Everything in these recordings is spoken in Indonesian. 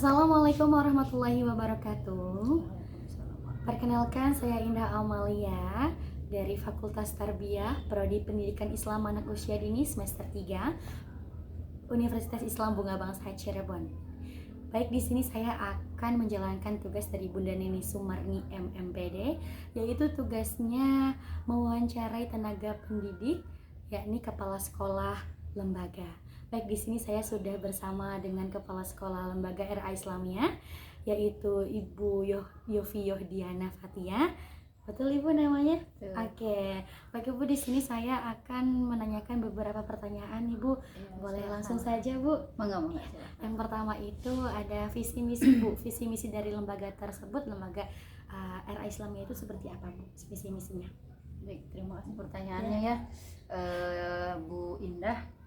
Assalamualaikum warahmatullahi wabarakatuh. Perkenalkan, saya Indah Amalia dari Fakultas Tarbiyah, Prodi Pendidikan Islam Anak Usia Dini semester 3, Universitas Islam Bunga Bangsa Cirebon. Baik, di sini saya akan menjalankan tugas dari Bunda Neni Sumarni MMPD, yaitu tugasnya mewawancarai tenaga pendidik, yakni kepala sekolah lembaga. Baik, di sini saya sudah bersama dengan kepala sekolah lembaga RA Islamiyah, yaitu Ibu Yofi Yohdiana Fatia. Betul Ibu namanya? Betul. Oke. Baik Ibu, di sini saya akan menanyakan beberapa pertanyaan Ibu. Boleh langsung saja Bu? Mangga. Yang pertama itu ada visi misi Bu. Visi misi dari lembaga tersebut, lembaga RA Islamiyah itu seperti apa Bu? Visi misinya? Baik, terima kasih pertanyaannya ya, Bu Indah.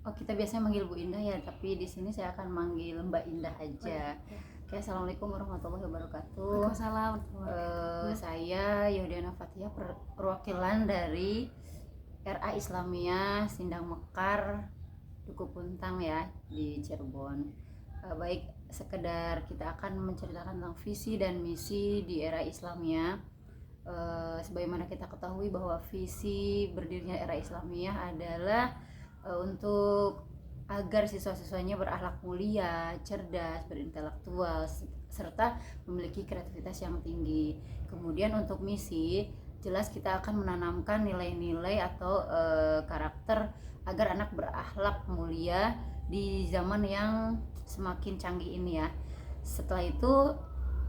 Oh, kita biasanya manggil Bu Indah ya, tapi di sini saya akan manggil Mbak Indah aja. Oke, Assalamualaikum warahmatullahi wabarakatuh. Waalaikumsalam. Saya Yohdiana Fatia, perwakilan dari RA Islamiyah Sindang Mekar Duku Puntang ya, di Cirebon. Baik, sekedar kita akan menceritakan tentang visi dan misi di RA Islamiyah. Sebagaimana kita ketahui bahwa visi berdirinya RA Islamiyah adalah untuk agar siswa-siswanya berakhlak mulia, cerdas, berintelektual, serta memiliki kreativitas yang tinggi. Kemudian untuk misi, jelas kita akan menanamkan nilai-nilai atau karakter agar anak berakhlak mulia di zaman yang semakin canggih ini ya. Setelah itu,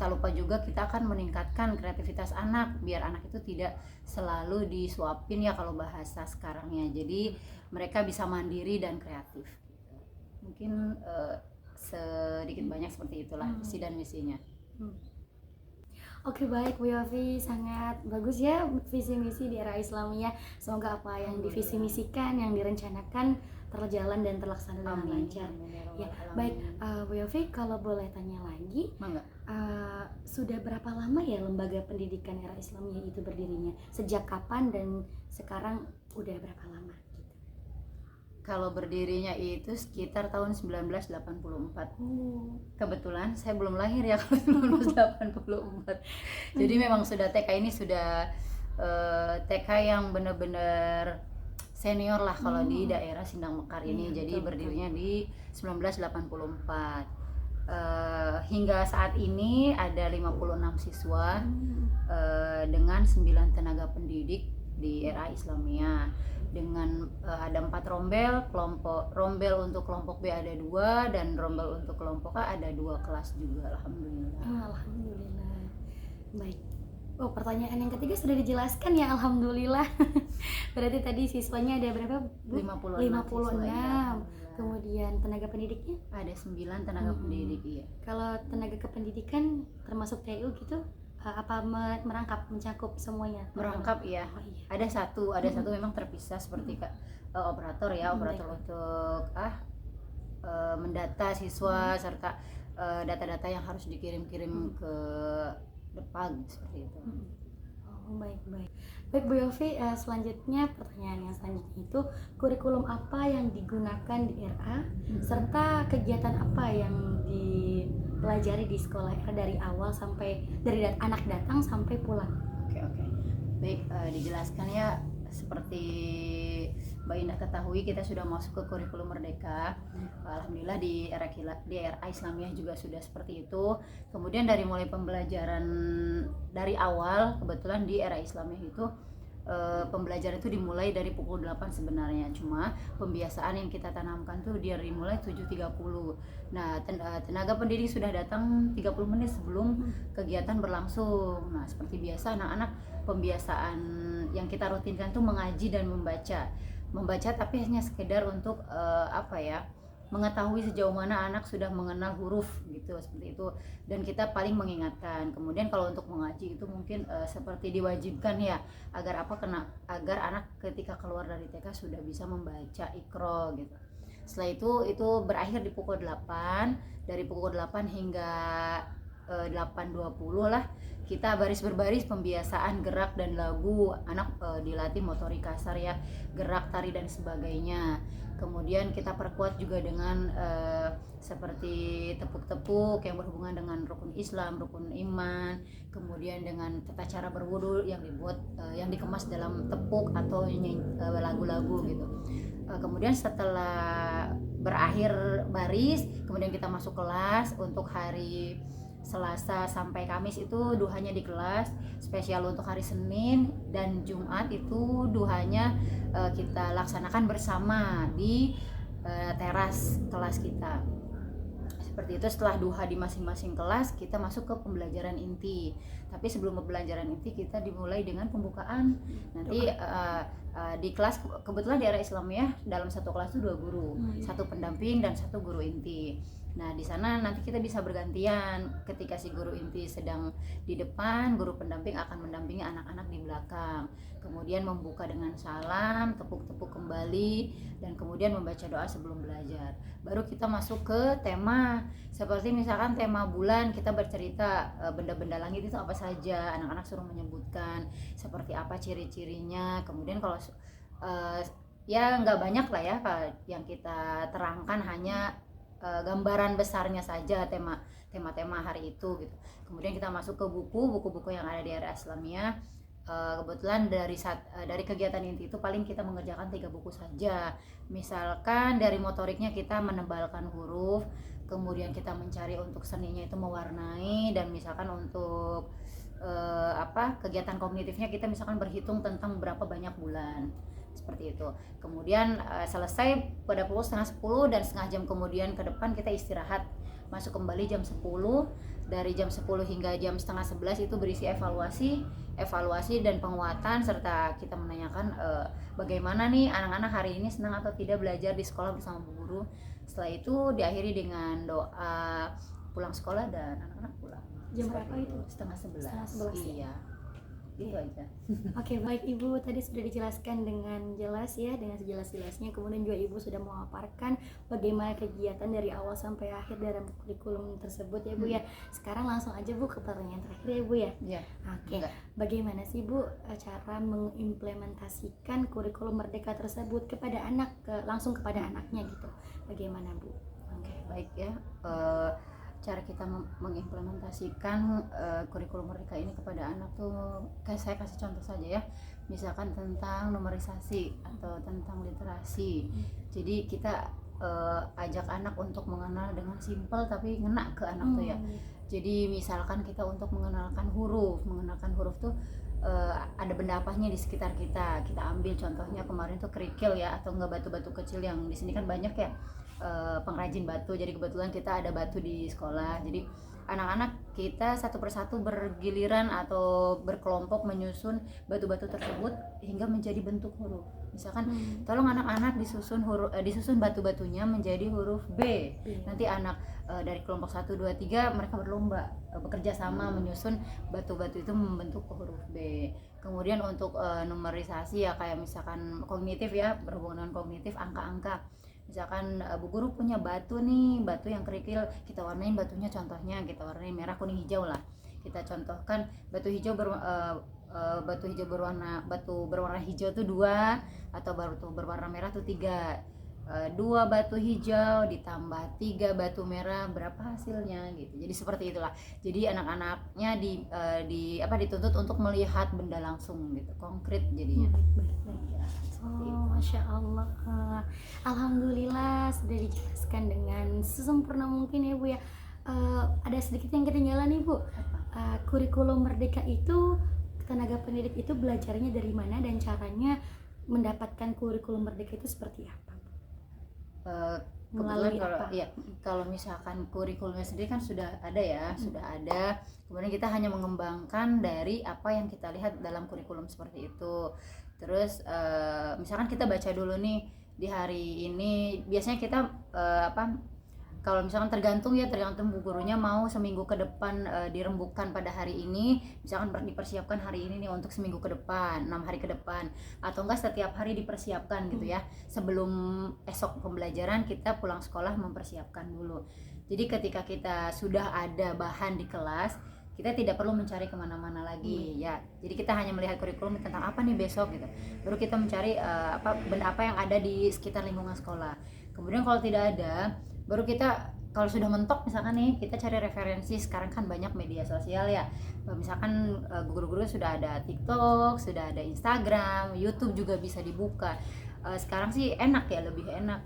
tak lupa juga kita akan meningkatkan kreativitas anak biar anak itu tidak selalu disuapin ya kalau bahasa sekarangnya. Jadi mereka bisa mandiri dan kreatif. Mungkin sedikit banyak seperti itulah visi dan misinya. Oke, baik Bu Yofi, sangat bagus ya visi misi di RA Islamiyah. Semoga apa yang divisi misikan, yang direncanakan terjalan dan terlaksana dengan lancar. Ya, baik Bu Yofi, kalau boleh tanya lagi, sudah berapa lama ya lembaga pendidikan RA Islamiyah itu berdirinya? Sejak kapan dan sekarang udah berapa lama? Kalau berdirinya itu sekitar tahun 1984. Kebetulan saya belum lahir ya kalau 1984. Jadi memang sudah TK ini sudah TK yang benar-benar senior lah kalau di daerah Sindang Mekar ini. Jadi berdirinya di 1984. Hingga saat ini ada 56 siswa dengan 9 tenaga pendidik di RA Islamiyah, dengan ada 4 rombel. Rombel untuk kelompok B ada 2 dan rombel untuk kelompok A ada 2 kelas juga. Alhamdulillah. Alhamdulillah. Baik. Oh, pertanyaan yang ketiga sudah dijelaskan ya, alhamdulillah. Berarti tadi siswanya ada berapa Bu? 56. Kemudian tenaga pendidiknya ada 9 tenaga pendidik ya. Kalau tenaga kependidikan termasuk TU gitu, apa merangkap, mencakup semuanya? Merangkap ya. Ada satu memang terpisah seperti operator ya, operator untuk mendata siswa serta data-data yang harus dikirim ke depan seperti itu. Baik Bu Yofi, selanjutnya pertanyaan yang selanjutnya itu kurikulum apa yang digunakan di RA serta kegiatan apa yang dipelajari di sekolah RA dari awal sampai dari anak datang sampai pulang? Oke. Baik, dijelaskan ya, seperti Mbak Indah ketahui kita sudah masuk ke kurikulum Merdeka. Alhamdulillah di RA Islamiyah juga sudah seperti itu. Kemudian dari mulai pembelajaran dari awal, kebetulan di RA Islamiyah itu pembelajaran itu dimulai dari pukul 8 sebenarnya, cuma pembiasaan yang kita tanamkan tuh dia dimulai 7.30. Nah, tenaga pendidik sudah datang 30 menit sebelum kegiatan berlangsung. Nah, seperti biasa anak-anak pembiasaan yang kita rutinkan tuh mengaji dan membaca tapi hanya sekedar untuk mengetahui sejauh mana anak sudah mengenal huruf gitu, seperti itu, dan kita paling mengingatkan. Kemudian kalau untuk mengaji itu mungkin seperti diwajibkan ya, agar anak ketika keluar dari TK sudah bisa membaca Iqra gitu. Setelah itu berakhir di pukul 8. Dari pukul 8 hingga 8.20 lah, kita baris berbaris pembiasaan gerak dan lagu, anak dilatih motorik kasar ya, gerak, tari dan sebagainya. Kemudian kita perkuat juga dengan seperti tepuk-tepuk yang berhubungan dengan rukun Islam, rukun iman, kemudian dengan tata cara berwudu yang dibuat yang dikemas dalam tepuk atau lagu-lagu gitu. Kemudian setelah berakhir baris, kemudian kita masuk kelas. Untuk hari Selasa sampai Kamis itu duhanya di kelas. Spesial untuk hari Senin dan Jumat itu duhanya kita laksanakan bersama di teras kelas kita. Seperti itu. Setelah duha di masing-masing kelas, kita masuk ke pembelajaran inti. Tapi sebelum pembelajaran inti, kita dimulai dengan pembukaan. Nanti di kelas, kebetulan di era Islamiyah dalam satu kelas itu 2 guru, satu pendamping dan satu guru inti. Nah, di sana nanti kita bisa bergantian. Ketika si guru inti sedang di depan, guru pendamping akan mendampingi anak-anak di belakang. Kemudian membuka dengan salam, tepuk-tepuk kembali, dan kemudian membaca doa sebelum belajar. Baru kita masuk ke tema. Seperti misalkan tema bulan, kita bercerita benda-benda langit itu apa saja. Anak-anak suruh menyebutkan seperti apa ciri-cirinya. Kemudian kalau ya nggak banyak lah ya yang kita terangkan, hanya gambaran besarnya saja tema-tema hari itu gitu. Kemudian kita masuk ke buku-buku yang ada di era Islamiyah. Kebetulan dari kegiatan inti itu paling kita mengerjakan 3 buku saja. Misalkan dari motoriknya kita menebalkan huruf, kemudian kita mencari untuk seninya itu mewarnai, dan misalkan untuk kegiatan kognitifnya kita misalkan berhitung tentang berapa banyak bulan, seperti itu. Kemudian selesai pada pukul 9:30, dan setengah jam kemudian ke depan kita istirahat, masuk kembali jam 10. Dari jam 10 hingga jam setengah 11 itu berisi evaluasi dan penguatan, serta kita menanyakan bagaimana nih anak-anak hari ini, senang atau tidak belajar di sekolah bersama Bu Guru. Setelah itu diakhiri dengan doa pulang sekolah dan anak-anak pulang. Jam berapa itu? Setengah 11. Setengah 11. Iya. Itu aja. Oke, baik Ibu, tadi sudah dijelaskan dengan jelas ya, dengan sejelas-jelasnya. Kemudian juga Ibu sudah memaparkan bagaimana kegiatan dari awal sampai akhir dalam kurikulum tersebut ya Bu ya. Sekarang langsung aja Bu ke pertanyaan terakhir ya Bu ya. Iya. Oke, bagaimana sih Bu cara mengimplementasikan kurikulum Merdeka tersebut kepada anak, langsung kepada anaknya gitu? Bagaimana Bu? Oke, baik ya. Cara kita mengimplementasikan kurikulum Merdeka ini kepada anak tuh, saya kasih contoh saja ya. Misalkan tentang numerisasi atau tentang literasi. Jadi kita ajak anak untuk mengenal dengan simpel tapi ngena ke anak tuh ya. Jadi misalkan kita untuk mengenalkan huruf tuh ada benda apanya di sekitar kita. Kita ambil contohnya kemarin tuh kerikil ya, atau enggak batu-batu kecil yang di sini kan banyak ya. Pengrajin batu, jadi kebetulan kita ada batu di sekolah. Jadi anak-anak kita satu persatu bergiliran atau berkelompok menyusun batu-batu tersebut hingga menjadi bentuk huruf. Misalkan tolong anak-anak disusun batu-batunya menjadi huruf B. Nanti anak dari kelompok 1, 2, 3 mereka berlomba bekerja sama menyusun batu-batu itu membentuk huruf B. Kemudian untuk numerisasi ya, kayak misalkan kognitif ya, berhubungan dengan kognitif, angka-angka. Misalkan Bu Guru punya batu nih, batu yang kerikil, kita warnain batunya, contohnya kita warnain merah, kuning, hijau lah. Kita contohkan batu berwarna hijau tuh 2, atau batu berwarna merah tuh 3. 2 batu hijau ditambah 3 batu merah, berapa hasilnya gitu. Jadi seperti itulah. Jadi anak-anaknya dituntut untuk melihat benda langsung gitu, konkret jadinya. Oh, Masya Allah. Alhamdulillah sudah dijelaskan dengan sesempurna mungkin ya Bu ya. Ada sedikit yang ketinggalan nih Bu. Kurikulum Merdeka itu, tenaga pendidik itu belajarnya dari mana, dan caranya mendapatkan kurikulum Merdeka itu seperti apa? Kebetulan kalau misalkan kurikulumnya sendiri kan sudah ada ya, sudah ada. Kemudian kita hanya mengembangkan dari apa yang kita lihat dalam kurikulum seperti itu. Terus misalkan kita baca dulu nih di hari ini, biasanya kita kalau misalkan tergantung bu gurunya mau seminggu ke depan dirembukkan pada hari ini, misalkan dipersiapkan hari ini nih untuk seminggu ke depan, 6 hari ke depan, atau enggak setiap hari dipersiapkan gitu ya, sebelum esok pembelajaran kita pulang sekolah mempersiapkan dulu. Jadi ketika kita sudah ada bahan di kelas, kita tidak perlu mencari kemana-mana lagi ya. Jadi kita hanya melihat kurikulum tentang apa nih besok gitu, baru kita mencari benda apa yang ada di sekitar lingkungan sekolah. Kemudian kalau tidak ada, baru kita kalau sudah mentok misalkan nih, kita cari referensi. Sekarang kan banyak media sosial ya, misalkan guru-guru sudah ada TikTok, sudah ada Instagram, YouTube juga bisa dibuka. Sekarang sih enak ya, lebih enak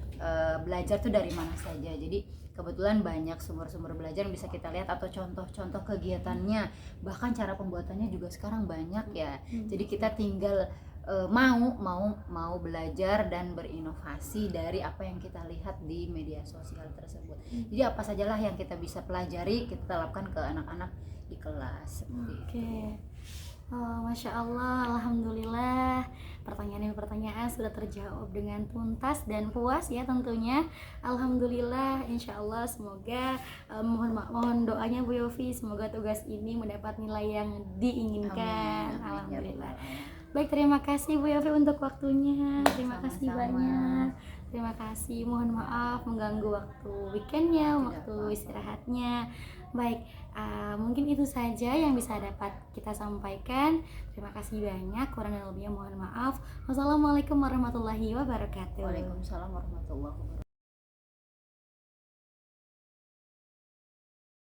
belajar tuh dari mana saja. Jadi kebetulan banyak sumber-sumber belajar yang bisa kita lihat, atau contoh-contoh kegiatannya, bahkan cara pembuatannya juga sekarang banyak ya. Jadi kita tinggal mau belajar dan berinovasi dari apa yang kita lihat di media sosial tersebut. Jadi apa sajalah yang kita bisa pelajari, kita terapkan ke anak-anak di kelas. Oke. Oh, Masya Allah, Alhamdulillah, pertanyaan sudah terjawab dengan tuntas dan puas ya tentunya. Alhamdulillah, Insya Allah, semoga mohon doanya Bu Yofi, semoga tugas ini mendapat nilai yang diinginkan. Amin. Alhamdulillah. Baik, terima kasih Bu Yofi untuk waktunya. Terima kasih banyak. Terima kasih. Mohon maaf mengganggu waktu weekendnya, waktu istirahatnya. Baik, mungkin itu saja yang bisa dapat kita sampaikan. Terima kasih banyak. Kurang dan lebihnya mohon maaf. Wassalamualaikum warahmatullahi wabarakatuh. Waalaikumsalam warahmatullahi wabarakatuh.